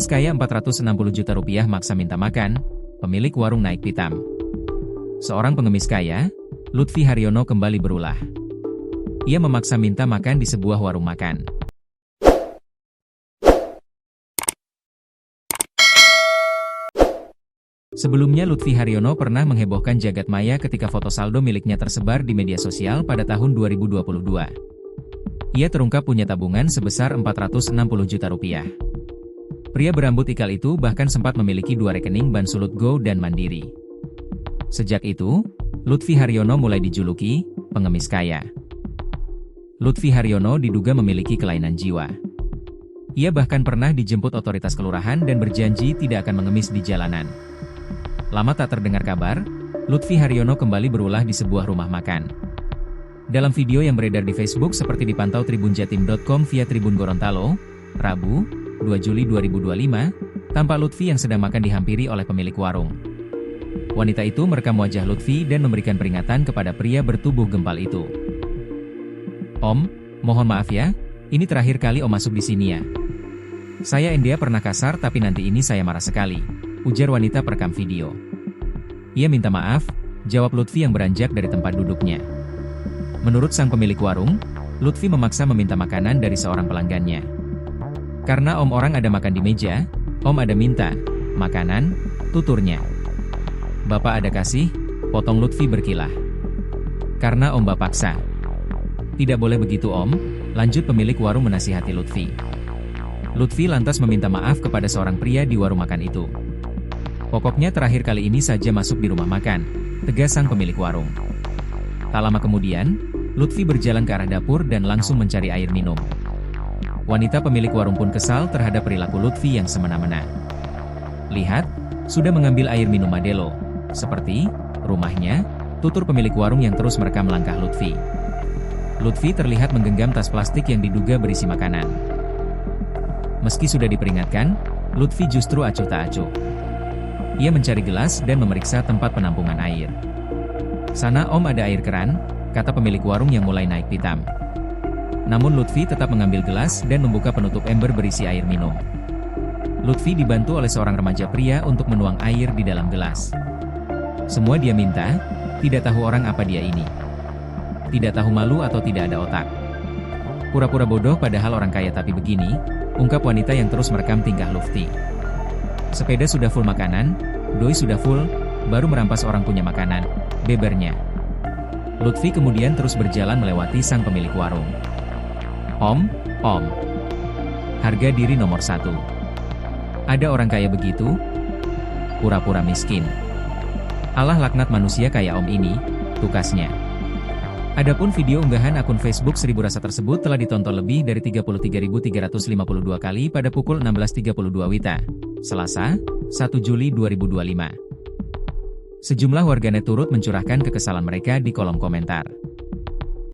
Pengemis kaya 460 juta rupiah maksa minta makan, pemilik warung naik pitam. Seorang pengemis kaya, Lutfi Haryono kembali berulah. Ia memaksa minta makan di sebuah warung makan. Sebelumnya Lutfi Haryono pernah menghebohkan jagat maya ketika foto saldo miliknya tersebar di media sosial pada tahun 2022. Ia terungkap punya tabungan sebesar 460 juta rupiah. Pria berambut ikal itu bahkan sempat memiliki 2 rekening Bank Sulut Go dan Mandiri. Sejak itu, Lutfi Haryono mulai dijuluki pengemis kaya. Lutfi Haryono diduga memiliki kelainan jiwa. Ia bahkan pernah dijemput otoritas kelurahan dan berjanji tidak akan mengemis di jalanan. Lama tak terdengar kabar, Lutfi Haryono kembali berulah di sebuah rumah makan. Dalam video yang beredar di Facebook seperti dipantau tribunjatim.com via Tribun Gorontalo, Rabu, 2 Juli 2025, tampak Lutfi yang sedang makan dihampiri oleh pemilik warung. Wanita itu merekam wajah Lutfi dan memberikan peringatan kepada pria bertubuh gempal itu. "Om, mohon maaf ya, ini terakhir kali Om masuk di sini ya. Saya India pernah kasar tapi nanti ini saya marah sekali," ujar wanita perekam video. "Ia minta maaf," jawab Lutfi yang beranjak dari tempat duduknya. Menurut sang pemilik warung, Lutfi memaksa meminta makanan dari seorang pelanggannya. "Karena Om orang ada makan di meja, Om ada minta makanan," tuturnya. "Bapak ada kasih," potong Lutfi berkilah. "Karena Om bapak paksa." "Tidak boleh begitu Om," lanjut pemilik warung menasihati Lutfi. Lutfi lantas meminta maaf kepada seorang pria di warung makan itu. "Pokoknya terakhir kali ini saja masuk di rumah makan," tegas sang pemilik warung. Tak lama kemudian, Lutfi berjalan ke arah dapur dan langsung mencari air minum. Wanita pemilik warung pun kesal terhadap perilaku Lutfi yang semena-mena. "Lihat, sudah mengambil air minum Madelo, seperti rumahnya," tutur pemilik warung yang terus merekam langkah Lutfi. Lutfi terlihat menggenggam tas plastik yang diduga berisi makanan. Meski sudah diperingatkan, Lutfi justru acuh tak acuh. Ia mencari gelas dan memeriksa tempat penampungan air. "Sana Om ada air keran," kata pemilik warung yang mulai naik pitam. Namun Lutfi tetap mengambil gelas dan membuka penutup ember berisi air minum. Lutfi dibantu oleh seorang remaja pria untuk menuang air di dalam gelas. Semua dia minta, tidak tahu orang apa dia ini. Tidak tahu malu atau tidak ada otak. Pura-pura bodoh padahal orang kaya tapi begini, ungkap wanita yang terus merekam tingkah Lutfi. "Sepeda sudah full makanan, doi sudah full, baru merampas orang punya makanan," bebernya. Lutfi kemudian terus berjalan melewati sang pemilik warung. Om, harga diri nomor 1. Ada orang kaya begitu? Pura-pura miskin. Alah laknat manusia kayak Om ini," tukasnya. Adapun video unggahan akun Facebook Seribu Rasa tersebut telah ditonton lebih dari 33.352 kali pada pukul 16.32 WITA, Selasa, 1 Juli 2025. Sejumlah warganet turut mencurahkan kekesalan mereka di kolom komentar.